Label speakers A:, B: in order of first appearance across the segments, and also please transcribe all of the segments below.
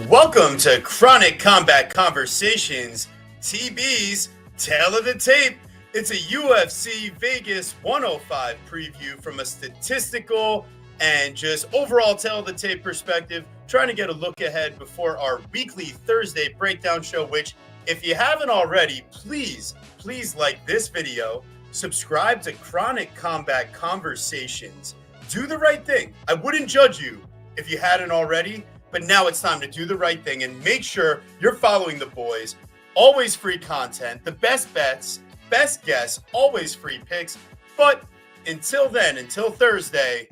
A: Welcome to Chronic Combat Conversations, TB's Tale of the Tape. It's a UFC Vegas 105 preview from a statistical and just overall Tale of the Tape perspective, trying to get a look ahead before our weekly Thursday breakdown show, which, if you haven't already, please like this video, subscribe to Chronic Combat Conversations. Do the right thing. I wouldn't judge you if you hadn't already. But now it's time to do the right thing and make sure you're following the boys. Always free content, the best bets, best guess, always free picks. But until then, until Thursday,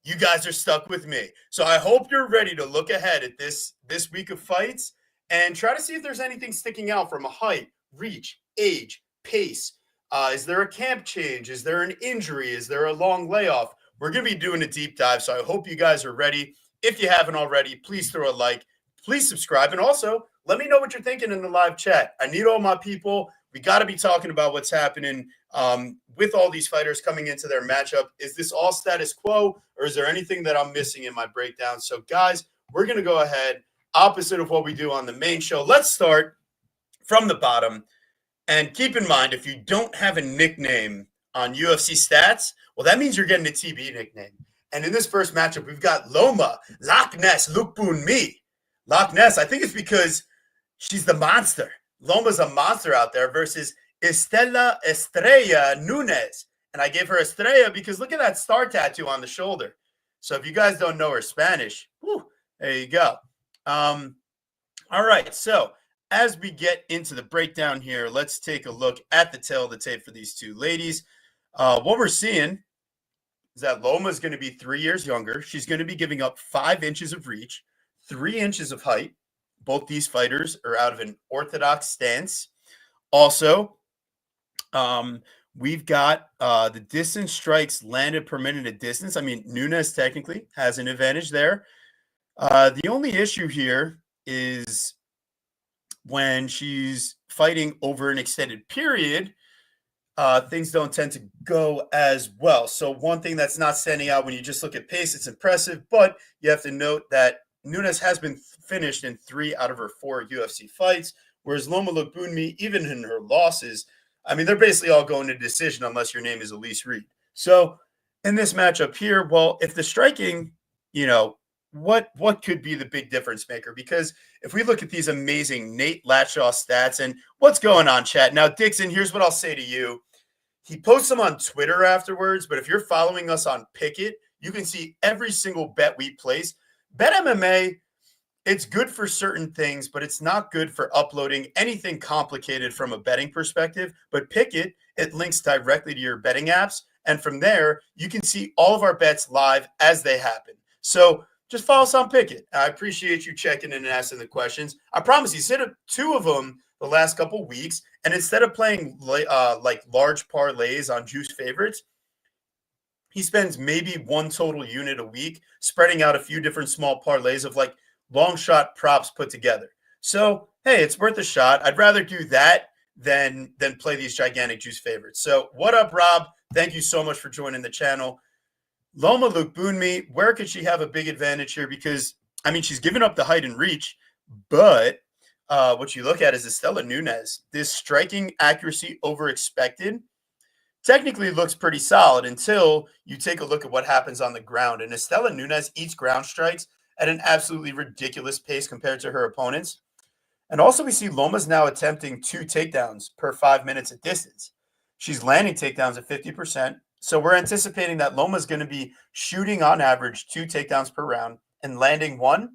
A: you guys are stuck with me. So I hope you're ready to look ahead at this week of fights and try to see if there's anything sticking out from a height, reach, age, pace. Is there a camp change? Is there an injury? Is there a long layoff? We're going to be doing a deep dive, so I hope you guys are ready. If you haven't already, please throw a like, please subscribe, and also let me know what you're thinking in the live chat. I need all my people. We got to be talking about what's happening with all these fighters coming into their matchup. Is this all status quo, or is there anything that I'm missing in my breakdown? So, guys, we're going to go ahead, opposite of what we do on the main show. Let's start from the bottom. And keep in mind, if you don't have a nickname on UFC Stats, well, that means you're getting a TB nickname. And in this first matchup, we've got Loma, Loch Ness, Lukbunmi. Loch Ness, I think it's because she's the monster. Loma's a monster out there versus Estela Estrella Nunes. And I gave her Estrella because look at that star tattoo on the shoulder. So if you guys don't know her Spanish, there you go. All right, so as we get into the breakdown here, let's take a look at the tail of the tape for these two ladies. What we're seeing is that Loma is going to be 3 years younger. She's going to be giving up 5 inches of reach, 3 inches of height. Both these fighters are out of an orthodox stance. Also, we've got the distance strikes landed per minute of distance. I mean, Nunes technically has an advantage there. The only issue here is when she's fighting over an extended period, things don't tend to go as well. So one thing that's not standing out when you just look at pace, it's impressive, but you have to note that Nunes has been finished in 3 out of her 4 UFC fights, whereas Loma Lookboonmee, even in her losses, I mean, they're basically all going to decision unless your name is Elise Reed. So in this matchup here, well, if the striking, what could be the big difference maker? Because if we look at these amazing Nate Latshaw stats and what's going on, chat. Now, Dixon, here's what I'll say to you. He posts them on Twitter afterwards, but if you're following us on Picket, you can see every single bet we place. Bet MMA, it's good for certain things, but it's not good for uploading anything complicated from a betting perspective. But Picket, it links directly to your betting apps. And from there, you can see all of our bets live as they happen. So just follow us on Picket. I appreciate you checking in and asking the questions. I promise you, set up 2 of them the last couple of weeks, and instead of playing like large parlays on juice favorites, he spends maybe 1 total unit a week, spreading out a few different small parlays of like long shot props put together. So hey, it's worth a shot. I'd rather do that than play these gigantic juice favorites. So what up, Rob? Thank you so much for joining the channel. Loma Lookboonmee, where could she have a big advantage here? Because, I mean, she's given up the height and reach, but what you look at is Estela Nunes. This striking accuracy over expected technically looks pretty solid until you take a look at what happens on the ground. And Estela Nunes eats ground strikes at an absolutely ridiculous pace compared to her opponents. And also we see Loma's now attempting 2 takedowns per 5 minutes at distance. She's landing takedowns at 50%. So we're anticipating that Loma's going to be shooting on average 2 takedowns per round and landing 1.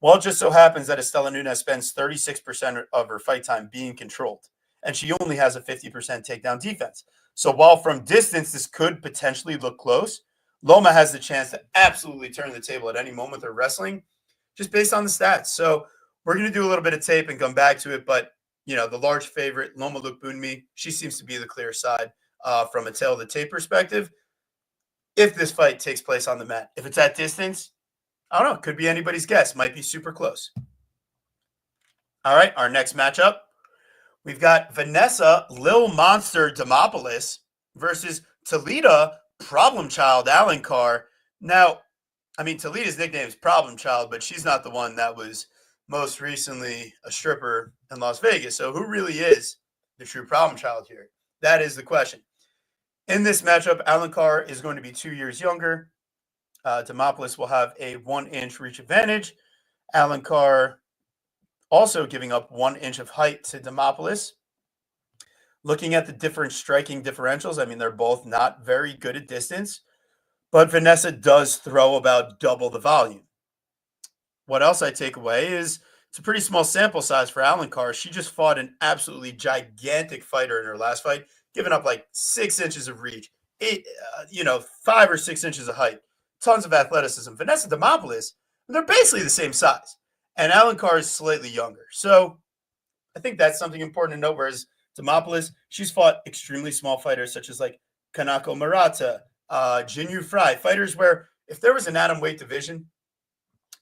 A: Well, it just so happens that Estela Nunes spends 36% of her fight time being controlled, and she only has a 50% takedown defense. So while from distance this could potentially look close, Loma has the chance to absolutely turn the table at any moment with her wrestling, just based on the stats. So we're going to do a little bit of tape and come back to it, but the large favorite, Loma Lookboonmee, she seems to be the clear side. From a tail of the tape perspective, if this fight takes place on the mat. If it's at distance, I don't know. Could be anybody's guess. Might be super close. All right, our next matchup. We've got Vanessa Lil Monster Demopoulos versus Toledo Problem Child Alencar. Now, I mean, Toledo's nickname is Problem Child, but she's not the one that was most recently a stripper in Las Vegas. So who really is the true problem child here? That is the question. In this matchup, Alencar is going to be 2 years younger. Demopoulos will have a 1-inch reach advantage. Alencar also giving up 1 inch of height to Demopoulos. Looking at the different striking differentials, I mean, they're both not very good at distance, but Vanessa does throw about double the volume. What else I take away is it's a pretty small sample size for Alencar. She just fought an absolutely gigantic fighter in her last fight, giving up like 6 inches of reach, 5 or 6 inches of height, tons of athleticism. Vanessa Demopoulos, they're basically the same size, and Alencar is slightly younger. So I think that's something important to note. Whereas Demopoulos, she's fought extremely small fighters such as like Kanako Murata, Jinyu Fry, fighters where if there was an atom weight division,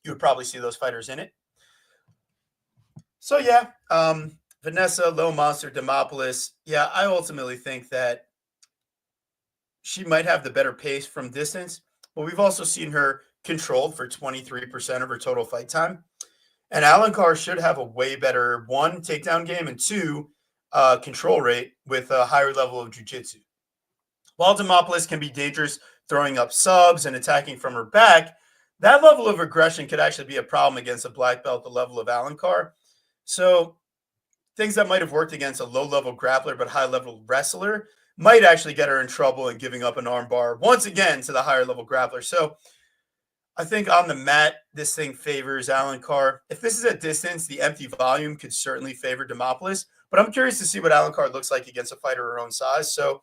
A: you would probably see those fighters in it. So yeah, Vanessa Lil Monster Demopoulos, yeah, I ultimately think that she might have the better pace from distance, but we've also seen her controlled for 23% of her total fight time. And Alencar should have a way better, 1, takedown game, and 2, control rate with a higher level of jiu-jitsu. While Demopoulos can be dangerous throwing up subs and attacking from her back, that level of aggression could actually be a problem against a black belt, the level of Alencar. So things that might have worked against a low-level grappler but high-level wrestler might actually get her in trouble in giving up an armbar once again to the higher-level grappler. So I think on the mat, this thing favors Alencar. If this is at distance, the empty volume could certainly favor Demopoulos. But I'm curious to see what Alencar looks like against a fighter her own size. So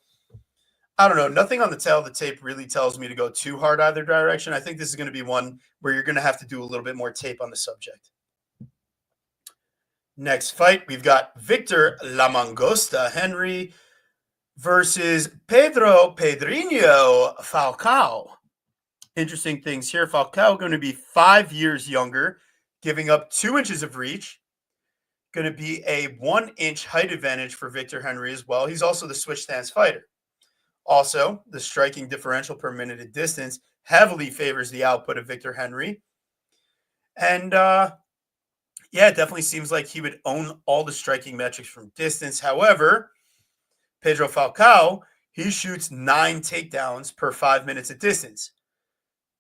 A: I don't know. Nothing on the tail of the tape really tells me to go too hard either direction. I think this is going to be one where you're going to have to do a little bit more tape on the subject. Next fight, we've got Victor La Mangosta Henry versus Pedro Pedrinho Falcao. Interesting things here. Falcao going to be 5 years younger, giving up 2 inches of reach. Going to be a 1-inch height advantage for Victor Henry as well. He's also the switch stance fighter. Also, the striking differential per minute at distance heavily favors the output of Victor Henry. And it definitely seems like he would own all the striking metrics from distance. However, Pedro Falcao, he shoots 9 takedowns per 5 minutes at distance.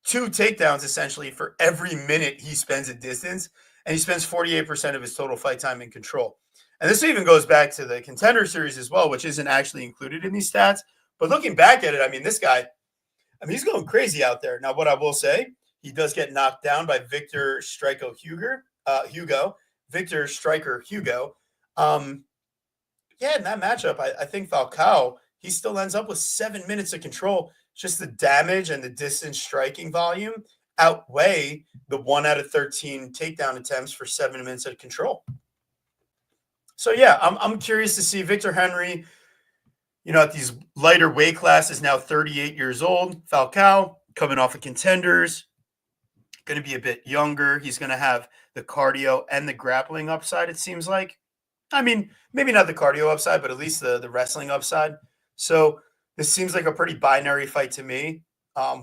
A: 2 takedowns essentially for every minute he spends at distance, and he spends 48% of his total fight time in control. And this even goes back to the Contender Series as well, which isn't actually included in these stats. But looking back at it, I mean, this guy, he's going crazy out there. Now, what I will say, he does get knocked down by Victor Striker Hugo. Victor Striker Hugo. In that matchup, I think Falcao, he still ends up with 7 minutes of control. Just the damage and the distance striking volume outweigh the 1 out of 13 takedown attempts for 7 minutes of control. So, yeah, I'm curious to see Victor Henry, at these lighter weight classes, now 38 years old. Falcao coming off of Contenders, going to be a bit younger. He's going to have the cardio and the grappling upside, it seems like. I mean, maybe not the cardio upside, but at least the wrestling upside. So this seems like a pretty binary fight to me.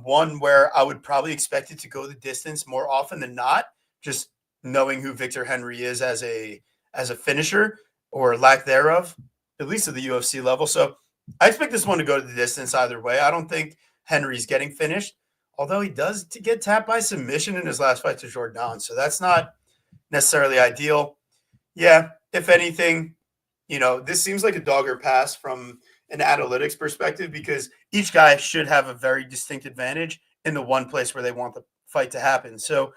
A: One where I would probably expect it to go the distance more often than not, just knowing who Victor Henry is as a finisher or lack thereof, at least at the UFC level. So I expect this one to go to the distance either way. I don't think Henry's getting finished, although he does get tapped by submission in his last fight to Jordan. So that's not necessarily ideal. Yeah, if anything, this seems like a dog or pass from an analytics perspective because each guy should have a very distinct advantage in the one place where they want the fight to happen. So,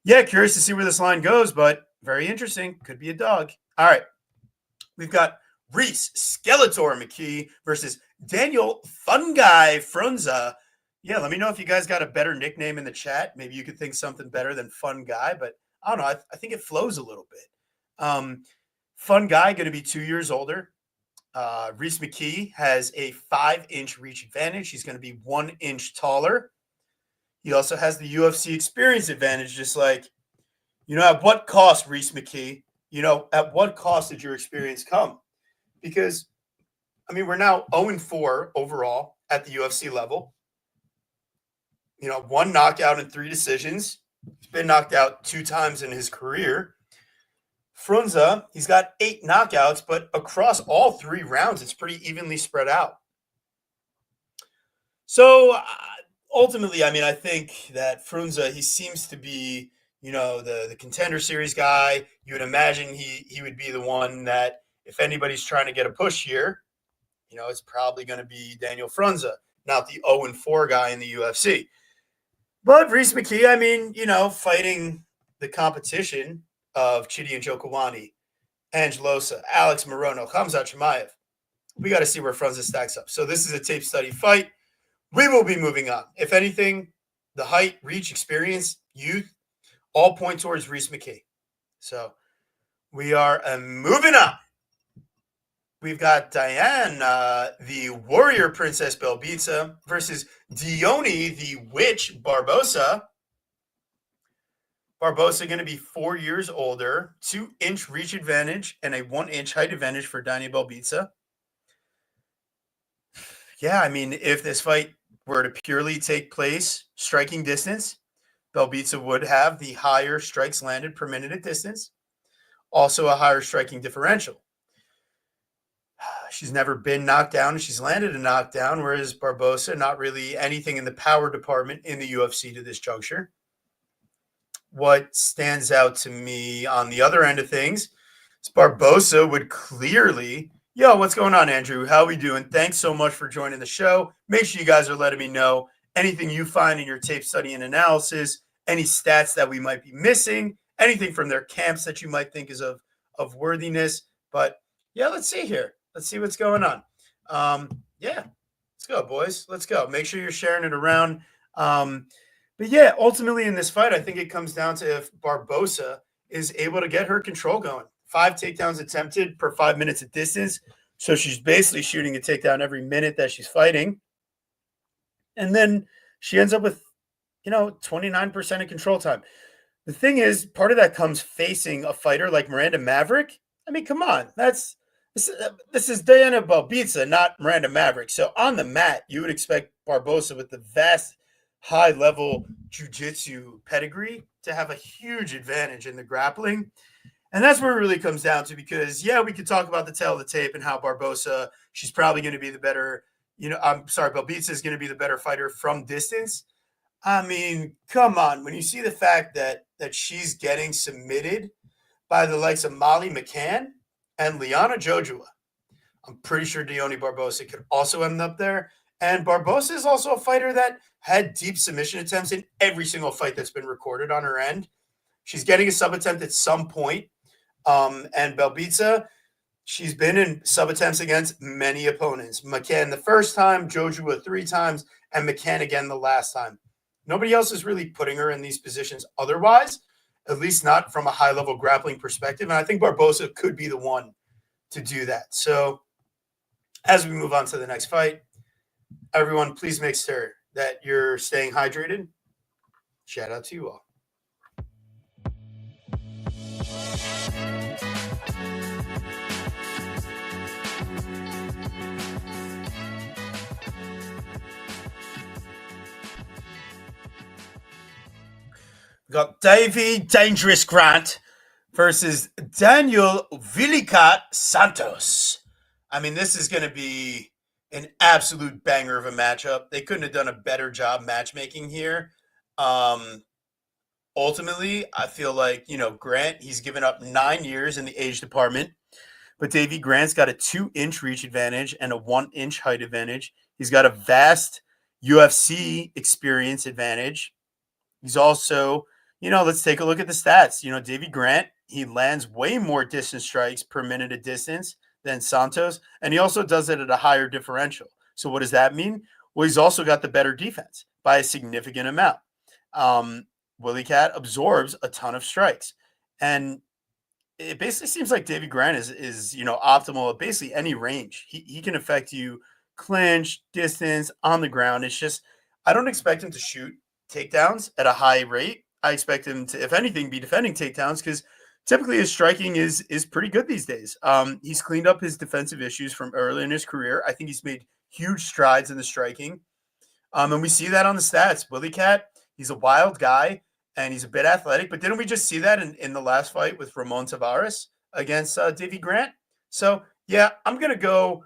A: yeah, curious to see where this line goes, but very interesting. Could be a dog. All right. We've got Reese Skeletor McKee versus Daniel Fun Guy Frunza. Yeah, let me know if you guys got a better nickname in the chat. Maybe you could think something better than Fun Guy, but I don't know. I think it flows a little bit. Fun Guy, going to be 2 years older. Reese McKee has a 5-inch reach advantage. He's going to be 1 inch taller. He also has the UFC experience advantage, just like, at what cost, Reese McKee? at what cost did your experience come? Because, I mean, we're now 0-4 overall at the UFC level. One knockout and 3 decisions. He's been knocked out 2 times in his career. Frunze, he's got 8 knockouts, but across all 3 rounds, it's pretty evenly spread out. So ultimately, I mean, I think that Frunze, he seems to be, the contender series guy. You would imagine he would be the one that, if anybody's trying to get a push here, it's probably going to be Daniel Frunze, not the 0-4 guy in the UFC. But Rhys McKee, I mean, fighting the competition of Chidi Njokuani, Angelosa, Alex Morono, Khamzat Chimaev, we got to see where Frunze stacks up. So this is a tape study fight. We will be moving on. If anything, the height, reach, experience, youth, all point towards Rhys McKee. So we are moving on. We've got Diane, the Warrior Princess Belbita, versus Dione, the Witch Barbosa. Barbosa going to be 4 years older, 2-inch reach advantage, and a 1-inch height advantage for Diane Belbita. Yeah, I mean, if this fight were to purely take place striking distance, Belbita would have the higher strikes landed per minute at distance, also a higher striking differential. She's never been knocked down, and she's landed a knockdown, whereas Barbosa, not really anything in the power department in the UFC to this juncture. What stands out to me on the other end of things is Barbosa would clearly, what's going on, Andrew? How we doing? Thanks so much for joining the show. Make sure you guys are letting me know anything you find in your tape study and analysis, any stats that we might be missing, anything from their camps that you might think is of worthiness. But let's see here. Let's see what's going on. Let's go, boys. Let's go. Make sure you're sharing it around. But ultimately in this fight, I think it comes down to if Barbosa is able to get her control going. 5 takedowns attempted per 5 minutes of distance. So she's basically shooting a takedown every minute that she's fighting. And then she ends up with, 29% of control time. The thing is, part of that comes facing a fighter like Miranda Maverick. I mean, come on. This is Diana Belbita, not Miranda Maverick. So on the mat, you would expect Barbosa with the vast high-level jiu-jitsu pedigree to have a huge advantage in the grappling. And that's where it really comes down to, because, we could talk about the tail of the tape and how Barbosa, she's probably going to be the better, Belbita is going to be the better fighter from distance. I mean, come on. When you see the fact that she's getting submitted by the likes of Molly McCann and Liana Jojua, I'm pretty sure Dione Barbosa could also end up there. And Barbosa is also a fighter that had deep submission attempts in every single fight that's been recorded on her end. She's getting a sub attempt at some point. And Belbita, she's been in sub attempts against many opponents. McCann the first time, Jojua 3 times, and McCann again the last time. Nobody else is really putting her in these positions otherwise, at least not from a high-level grappling perspective. And I think Barbosa could be the one to do that. So as we move on to the next fight, everyone, please make sure that you're staying hydrated. Shout out to you all. We got Davey Dangerous Grant versus Daniel Villicat Santos. I mean, this is going to be an absolute banger of a matchup. They couldn't have done a better job matchmaking here. Ultimately, I feel like, Grant, he's given up 9 years in the age department, but Davey Grant's got a 2-inch reach advantage and a 1-inch height advantage. He's got a vast UFC experience advantage. He's also, let's take a look at the stats. Davey Grant, he lands way more distance strikes per minute of distance than Santos, and he also does it at a higher differential. So what does that mean? Well, he's also got the better defense by a significant amount. Willie Cat absorbs a ton of strikes, and it basically seems like Davey Grant is optimal at basically any range. He can affect you clinch, distance, on the ground. It's just I don't expect him to shoot takedowns at a high rate. I expect him to, if anything, be defending takedowns because typically his striking is pretty good these days. He's cleaned up his defensive issues from early in his career. I think he's made huge strides in the striking. And we see that on the stats. Willie Cat, he's a wild guy and he's a bit athletic. But didn't we just see that in the last fight with Ramon Tavares against Davy Grant? So, yeah, I'm going to go,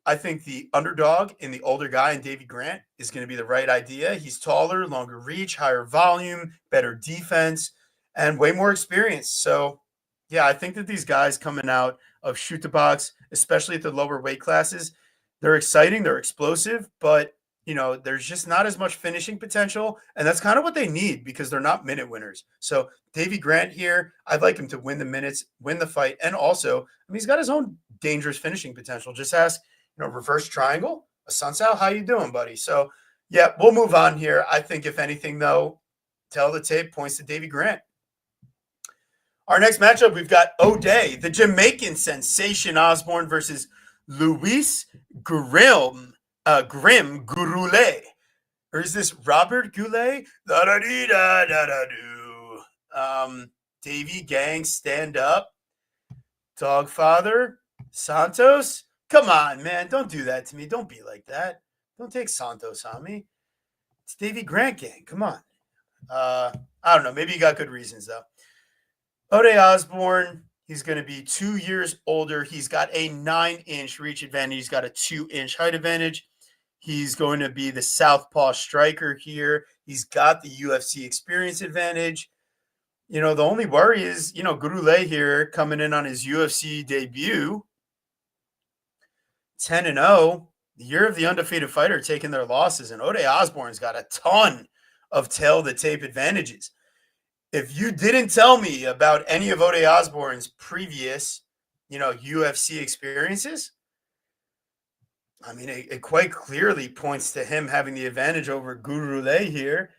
A: I think the underdog in the older guy in Davy Grant is going to be the right idea. He's taller, longer reach, higher volume, better defense, and way more experience. So, yeah, I think that these guys coming out of shoot the box, especially at the lower weight classes, they're exciting, they're explosive, but there's just not as much finishing potential. And that's kind of what they need because they're not minute winners. So Davy Grant here, I'd like him to win the minutes, win the fight. And also, he's got his own dangerous finishing potential. Just ask, reverse triangle, Asuncao, how you doing, buddy? So, yeah, we'll move on here. I think if anything, though, tell the tape points to Davy Grant. Our next matchup, we've got O'Day, the Jamaican sensation Osborne versus Luis Grim Gouroulet. Or is this Robert Goulet? Davy Gang, stand up. Dogfather, Santos. Come on, man. Don't do that to me. Don't be like that. Don't take Santos on me. It's Davy Grant Gang. Come on. I don't know. Maybe you got good reasons, though. O'Day Osborne, he's going to be 2 years older. He's got a 9-inch reach advantage. He's got a 2-inch height advantage. He's going to be the southpaw striker here. He's got the UFC experience advantage. The only worry is, Gouroulet here coming in on his UFC debut, 10-0, the year of the undefeated fighter taking their losses. And O'Day Osborne's got a ton of tail-to-tape advantages. If you didn't tell me about any of O'Day Osborne's previous, UFC experiences, it quite clearly points to him having the advantage over Gouroulet here.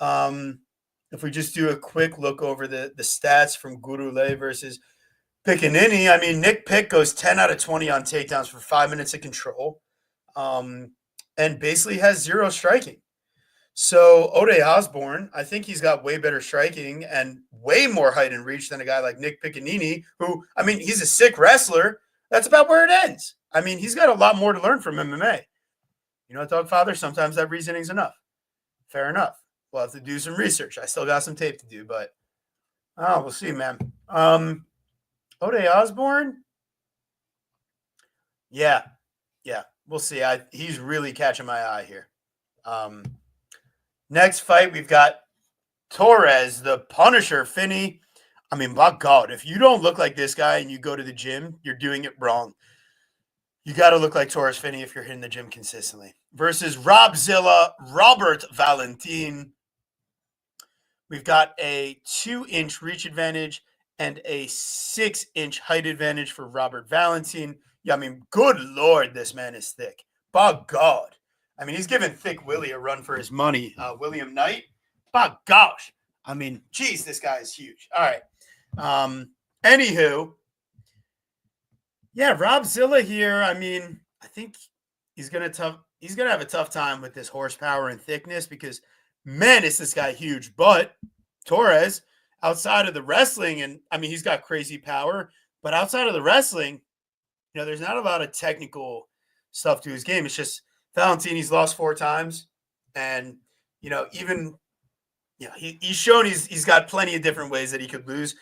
A: If we just do a quick look over the stats from Gouroulet versus Piccanini, Nick Pick goes 10 out of 20 on takedowns for 5 minutes of control, and basically has zero striking. So O'Day Osborne, I think he's got way better striking and way more height and reach than a guy like Nick Piccanini, who, he's a sick wrestler. That's about where it ends. He's got a lot more to learn from MMA. Dogfather, sometimes that reasoning's enough. Fair enough. We'll have to do some research. I still got some tape to do, but we'll see, man. O'Day Osborne, yeah, we'll see. He's really catching my eye here. Next fight, we've got Torres, the Punisher, Finney. My God, if you don't look like this guy and you go to the gym, you're doing it wrong. You got to look like Torres Finney if you're hitting the gym consistently. Versus Robzilla, Robert Valentin. We've got a 2-inch reach advantage and a 6-inch height advantage for Robert Valentin. Yeah, good Lord, this man is thick. By God. He's giving Thick Willie a run for his money. William Knight. By gosh. Geez, this guy is huge. All right. Anywho. Yeah, Robzilla here. I think he's gonna have a tough time with this horsepower and thickness because, man, is this guy huge. But Torres, outside of the wrestling, and he's got crazy power, but outside of the wrestling, there's not a lot of technical stuff to his game. It's just Valentini's lost 4 times, and he's shown he's got plenty of different ways that he could lose.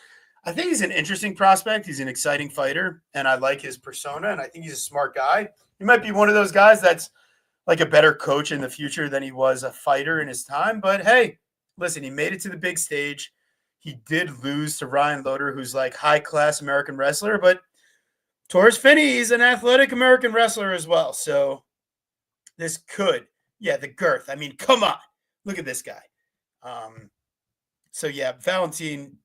A: I think he's an interesting prospect. He's an exciting fighter, and I like his persona, and I think he's a smart guy. He might be one of those guys that's like a better coach in the future than he was a fighter in his time. But, hey, listen, he made it to the big stage. He did lose to Ryan Loder, who's like high-class American wrestler, but Torres Finney is an athletic American wrestler as well. So this could, the girth. Come on. Look at this guy. Valentin,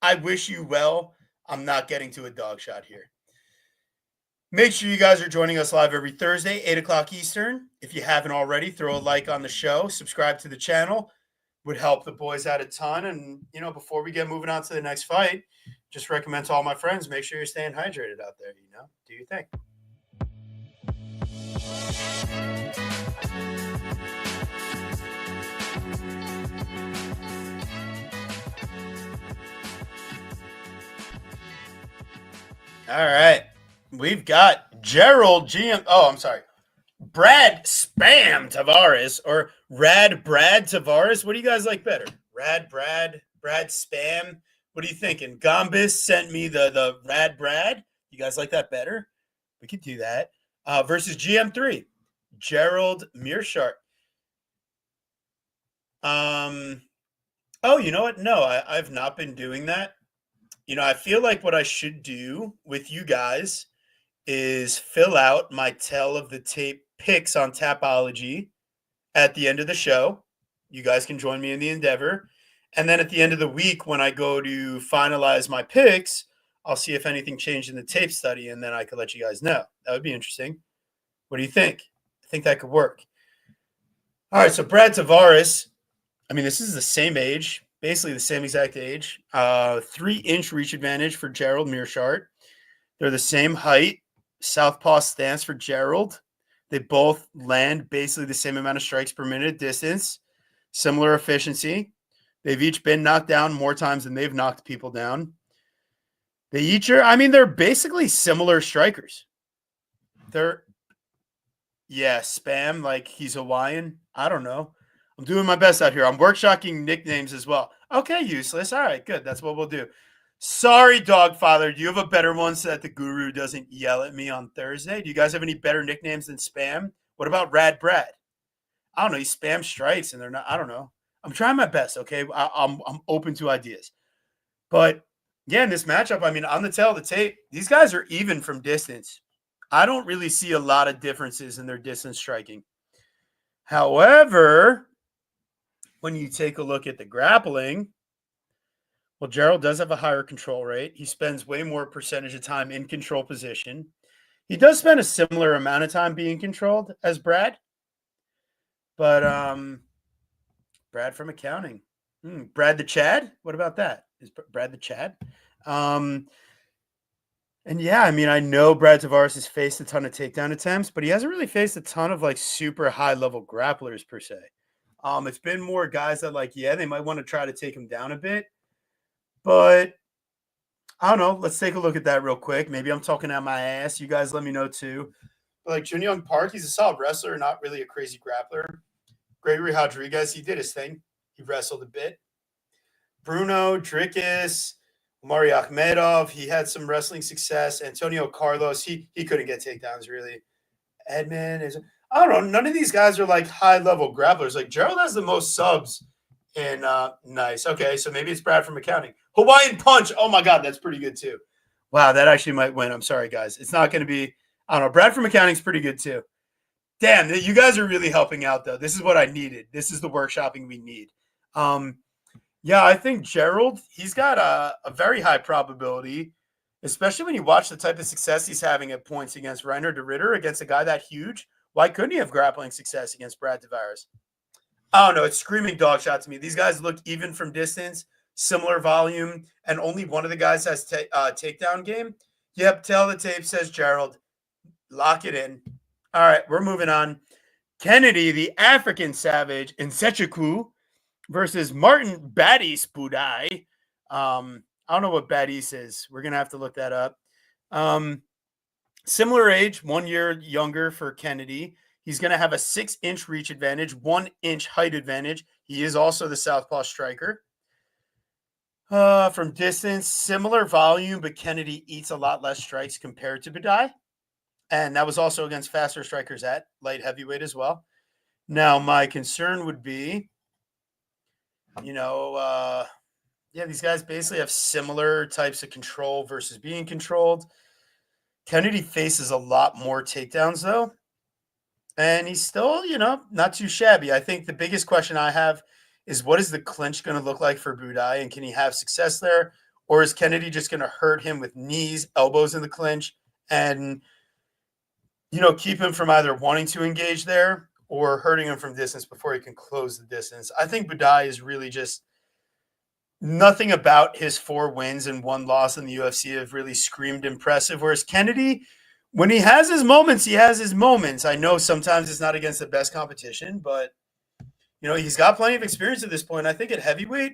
A: I wish you well. I'm not getting to a dog shot here. Make sure you guys are joining us live every Thursday, 8 o'clock Eastern. If you haven't already, throw a like on the show. Subscribe to the channel. Would help the boys out a ton. And, before we get moving on to the next fight, just recommend to all my friends, make sure you're staying hydrated out there. Do your thing. All right. We've got Gerald GM. Oh, I'm sorry. Brad Spam Tavares or Rad Brad Tavares. What do you guys like better? Rad Brad Spam. What are you thinking? Gombis sent me the Rad Brad. You guys like that better? We could do that. Versus GM3, Gerald Mearshart. Oh, you know what? No, I've not been doing that. I feel like what I should do with you guys is fill out my tell of the tape picks on Tapology at the end of the show. You guys can join me in the endeavor. And then at the end of the week, when I go to finalize my picks, I'll see if anything changed in the tape study, and then I could let you guys know. That would be interesting. What do you think? I think that could work. All right, so Brad Tavares, I mean, this is the same age, basically the same exact age. 3-inch reach advantage for Gerald Mearshart. They're the same height, southpaw stance for Gerald. They both land basically the same amount of strikes per minute distance, similar efficiency. They've each been knocked down more times than they've knocked people down. They each are, I mean, they're basically similar strikers. They're, yeah, Spam, like he's Hawaiian. I don't know. I'm doing my best out here. I'm workshopping nicknames as well. Okay, useless. All right, good. That's what we'll do. Sorry, Dogfather. Do you have a better one so that the guru doesn't yell at me on Thursday? Do you guys have any better nicknames than Spam? What about Rad Brad? I don't know. He spam strikes and they're not. I don't know. I'm trying my best. Okay, I'm open to ideas. But yeah, in this matchup, I mean, on the tail of the tape, these guys are even from distance. I don't really see a lot of differences in their distance striking. However, when you take a look at the grappling, well, Gerald does have a higher control rate. He spends way more percentage of time in control position. He does spend a similar amount of time being controlled as Brad, but Brad from accounting. Brad the Chad? What about that? Is Brad the Chad? And yeah, I mean, I know Brad Tavares has faced a ton of takedown attempts, but he hasn't really faced a ton of like super high level grapplers per se. It's been more guys that like, yeah, they might want to try to take him down a bit, but I don't know. Let's take a look at that real quick. Maybe I'm talking out my ass. You guys let me know too. But like Jun Young Park, he's a solid wrestler, not really a crazy grappler. Gregory Rodriguez, he did his thing. He wrestled a bit. Bruno Drickus, Mari Akhmedov, he had some wrestling success. Antonio Carlos, he couldn't get takedowns really. Edmund is, I don't know. None of these guys are like high level grapplers. Like Gerald has the most subs in nice. Okay, so maybe it's Brad from accounting. Hawaiian Punch. Oh my God, that's pretty good too. Wow, that actually might win. I'm sorry, guys. It's not going to be. I don't know. Brad from accounting is pretty good too. Damn, you guys are really helping out though. This is what I needed. This is the workshopping we need. Yeah, I think Gerald, he's got a very high probability, especially when you watch the type of success he's having at points against Reiner de Ritter, against a guy that huge. Why couldn't he have grappling success against Brad Tavares? I don't know. It's screaming dog shot to me. These guys look even from distance, similar volume, and only one of the guys has takedown game. Yep, tell the tape says Gerald. Lock it in. All right, we're moving on. Kennedy, the African savage, in Sechiku versus Martin Badis Budai. I don't know what Badis is. We're going to have to look that up. Similar age, 1 year younger for Kennedy. He's going to have a 6-inch reach advantage, 1-inch height advantage. He is also the southpaw striker. From distance, similar volume, but Kennedy eats a lot less strikes compared to Budai. And that was also against faster strikers at light heavyweight as well. Now, my concern would be, yeah, these guys basically have similar types of control versus being controlled. Kennedy faces a lot more takedowns, though. And he's still, not too shabby. I think the biggest question I have is what is the clinch going to look like for Budai, and can he have success there? Or is Kennedy just going to hurt him with knees, elbows in the clinch, and, keep him from either wanting to engage there or hurting him from distance before he can close the distance? I think Budai is really just nothing about his 4 wins and 1 loss in the UFC have really screamed impressive. Whereas Kennedy, when he has his moments, he has his moments. I know sometimes it's not against the best competition, but, he's got plenty of experience at this point. I think at heavyweight,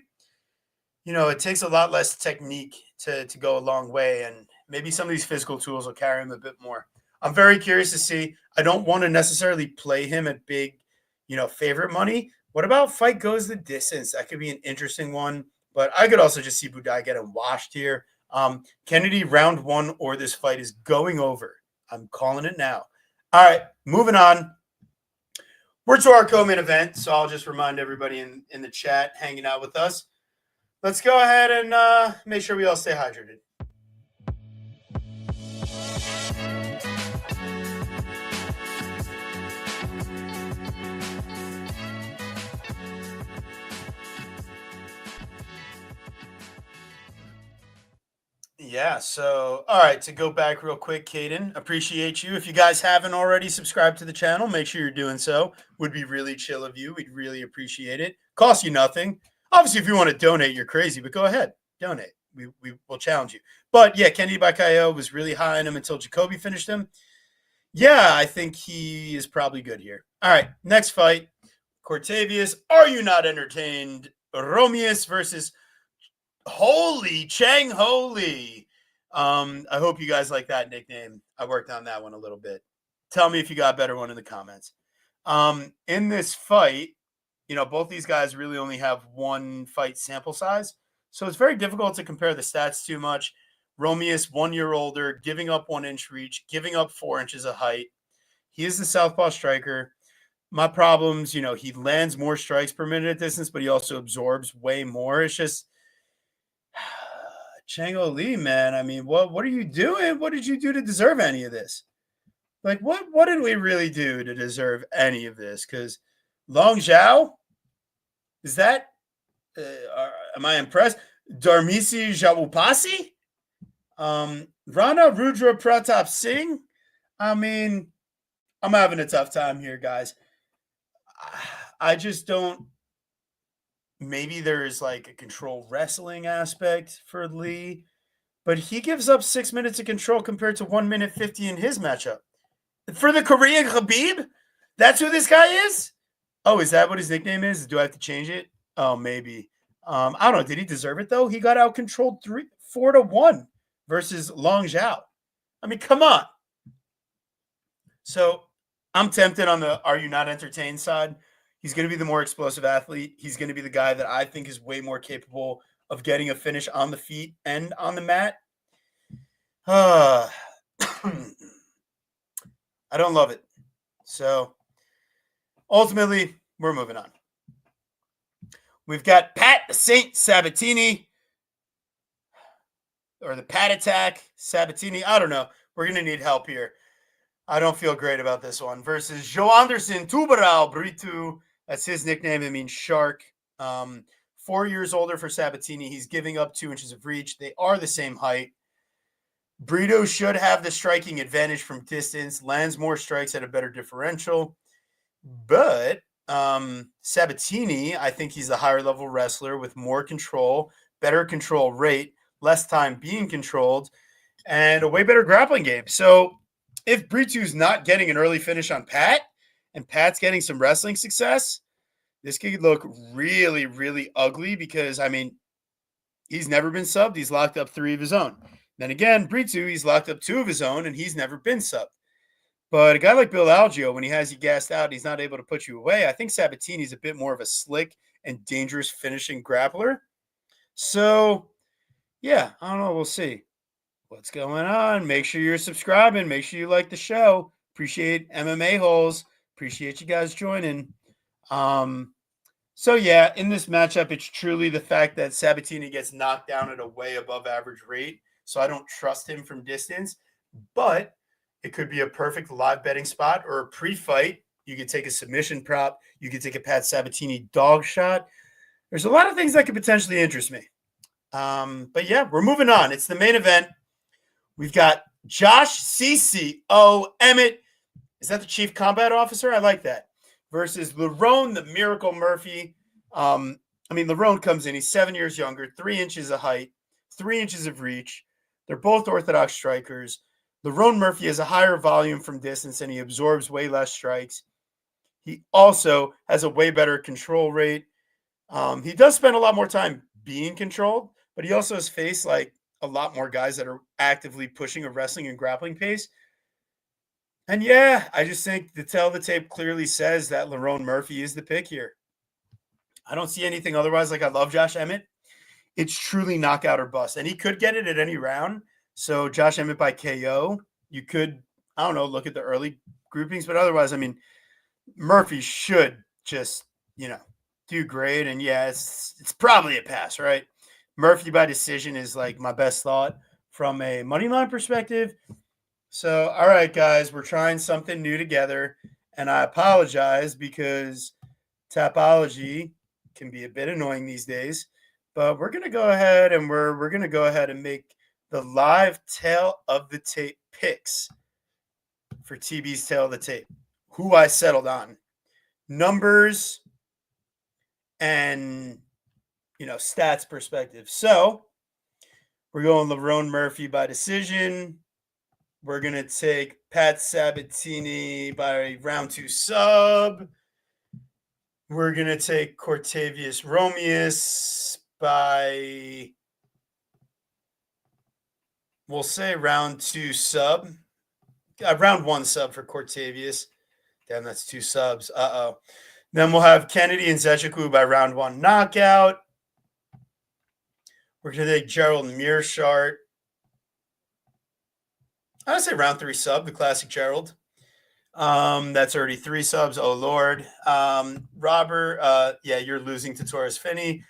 A: it takes a lot less technique to go a long way. And maybe some of these physical tools will carry him a bit more. I'm very curious to see. I don't want to necessarily play him at big, favorite money. What about fight goes the distance? That could be an interesting one. But I could also just see Budai getting washed here. Kennedy round 1 or this fight is going over. I'm calling it now. All right, moving on. We're to our co-main event, so I'll just remind everybody in the chat hanging out with us. Let's go ahead and make sure we all stay hydrated. Yeah, so, all right, to go back real quick, Caden, appreciate you. If you guys haven't already subscribed to the channel, make sure you're doing so. Would be really chill of you. We'd really appreciate it. Costs you nothing. Obviously, if you want to donate, you're crazy, but go ahead, donate. We will challenge you. But, yeah, Kennedy by KO was really high on him until Jacoby finished him. Yeah, I think he is probably good here. All right, next fight, Cortavius. Are you not entertained? Romius versus Holy Chang Holy. I hope you guys like that nickname. I worked on that one a little bit. Tell me if you got a better one in the comments. In this fight, both these guys really only have one fight sample size. So it's very difficult to compare the stats too much. Romius, 1 year older, giving up 1 inch reach, giving up 4 inches of height. He is the southpaw striker. My problems, he lands more strikes per minute at distance, but he also absorbs way more. It's just Chang Li, man. I mean, what are you doing? What did you do to deserve any of this? Like, what did we really do to deserve any of this? Because Long Zhao, is that? Am I impressed? Dharmisi Jawupasi, Rana Rudra Pratap Singh. I mean, I'm having a tough time here, guys. I just don't. Maybe there's like a control wrestling aspect for Lee, but he gives up 6 minutes of control compared to 1 minute 50 in his matchup. For the Korean Khabib, that's who this guy is? Oh, is that what his nickname is? Do I have to change it? Oh, maybe. I don't know. Did he deserve it, though? He got out-controlled 4-1 versus Long Zhao. I mean, come on. So I'm tempted on the are you not entertained side. He's going to be the more explosive athlete. He's going to be the guy that I think is way more capable of getting a finish on the feet and on the mat. I don't love it. So ultimately, we're moving on. We've got Pat Saint Sabatini, or the Pat Attack Sabatini. I don't know. We're going to need help here. I don't feel great about this one. Versus Joe Anderson Tubarão Brito. That's his nickname. It means shark. 4 years older for Sabatini. He's giving up 2 inches of reach. They are the same height. Brito should have the striking advantage from distance. Lands more strikes at a better differential. But Sabatini, I think he's a higher level wrestler with more control, better control rate, less time being controlled, and a way better grappling game. So if Brito's not getting an early finish on Pat and Pat's getting some wrestling success, this could look really, really ugly because, I mean, he's never been subbed. He's locked up 3 of his own. Then again, Brito, he's locked up 2 of his own, and he's never been subbed. But a guy like Bill Algeo, when he has you gassed out, he's not able to put you away. I think Sabatini's a bit more of a slick and dangerous finishing grappler. So, yeah, I don't know. We'll see what's going on. Make sure you're subscribing. Make sure you like the show. Appreciate MMA holes. Appreciate you guys joining. So, yeah, in this matchup, it's truly the fact that Sabatini gets knocked down at a way above average rate. So I don't trust him from distance. But it could be a perfect live betting spot or a pre-fight. You could take a submission prop. You could take a Pat Sabatini dog shot. There's a lot of things that could potentially interest me. But, yeah, we're moving on. It's the main event. We've got Josh CCO Emmett. Is that the chief combat officer? I like that. Versus Lerone, the Miracle Murphy. Lerone comes in. He's 7 years younger, 3 inches of height, 3 inches of reach. They're both orthodox strikers. Lerone Murphy has a higher volume from distance, and he absorbs way less strikes. He also has a way better control rate. He does spend a lot more time being controlled, but he also has faced, like, a lot more guys that are actively pushing a wrestling and grappling pace. And yeah, I just think the tell the tape clearly says that Lerone Murphy is the pick here. I don't see anything otherwise. Like, I love Josh Emmett. It's truly knockout or bust. And he could get it at any round. So Josh Emmett by KO. You could, I don't know, look at the early groupings. But otherwise, I mean, Murphy should just, do great. And yeah, it's probably a pass, right? Murphy by decision is like my best thought from a money line perspective. So, all right, guys, we're trying something new together. And I apologize because Tapology can be a bit annoying these days. But we're going to go ahead and we're going to go ahead and make the live tail of the tape picks for TB's tail of the tape. Who I settled on. Numbers and, stats perspective. So we're going Lerone Murphy by decision. We're going to take Pat Sabatini by round 2 sub. We're going to take Cortavius Romeus by, we'll say round 2 sub. Round 1 sub for Cortavius. Damn, that's 2 subs. Uh-oh. Then we'll have Kennedy and Zechiku by round 1 knockout. We're going to take Gerald Mearshart. I would say round 3 sub, the classic Gerald. That's already 3 subs. Oh, Lord. Robert, yeah, you're losing to Torres Finney.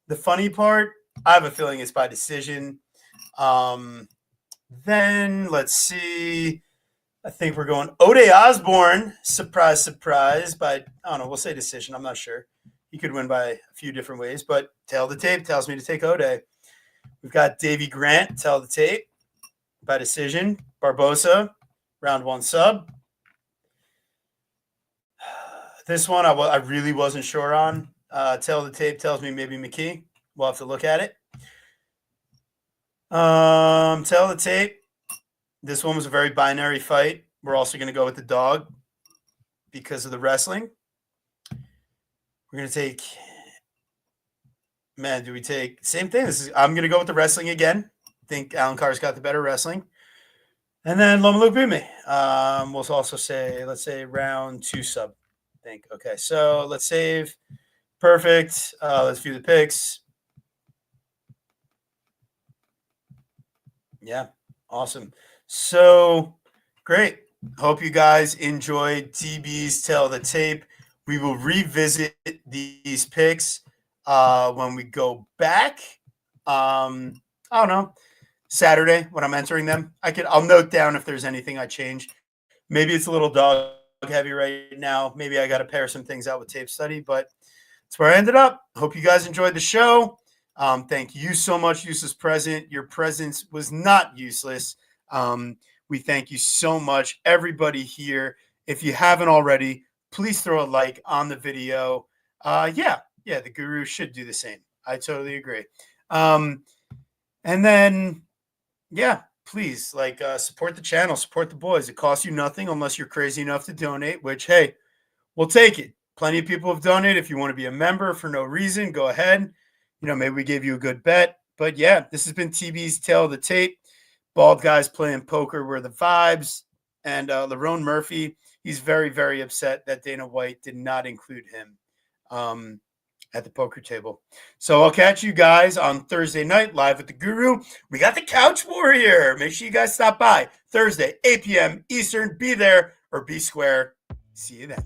A: The funny part, I have a feeling it's by decision. Then, let's see. I think we're going Ode Osborne. Surprise, surprise. By, I don't know, we'll say decision. I'm not sure. He could win by a few different ways, but tail of the tape tells me to take Ode. We've got Davey Grant, tail of the tape by decision. Barbosa, round 1 sub. This one I really wasn't sure on. Tail of the tape tells me maybe McKee. We'll have to look at it. Tail of the tape. This one was a very binary fight. We're also going to go with the dog because of the wrestling. We're going to take, man, do we take same thing? I'm going to go with the wrestling again. I think Alan Carr's got the better wrestling. And then Lomalu Bumi. We'll also say, let's say round 2 sub. I think. Okay, so let's save. Perfect. Let's view the picks. Yeah, awesome. So great. Hope you guys enjoyed TB's Tell the Tape. We will revisit these picks when we go back. I don't know, Saturday when I'm entering them. I'll note down if there's anything I change. Maybe it's a little dog heavy right now. Maybe I got to pair some things out with tape study, but that's where I ended up. Hope you guys enjoyed the show. Thank you so much, useless present. Your presence was not useless. We thank you so much, everybody here. If you haven't already, please throw a like on the video. Yeah, the guru should do the same. I totally agree. And then, yeah, please support the channel, support the boys. It costs you nothing unless you're crazy enough to donate, which, hey, we'll take it. Plenty of people have donated. If you want to be a member for no reason, go ahead. Maybe we gave you a good bet. But yeah, this has been TB's Tell of the Tape. Bald guys playing poker were the vibes. And Lerone Murphy, he's very, very upset that Dana White did not include him at the poker table. So I'll catch you guys on Thursday night live with the Guru. We got the Couch Warrior. Make sure you guys stop by Thursday, 8 p.m. Eastern. Be there or be square. See you then.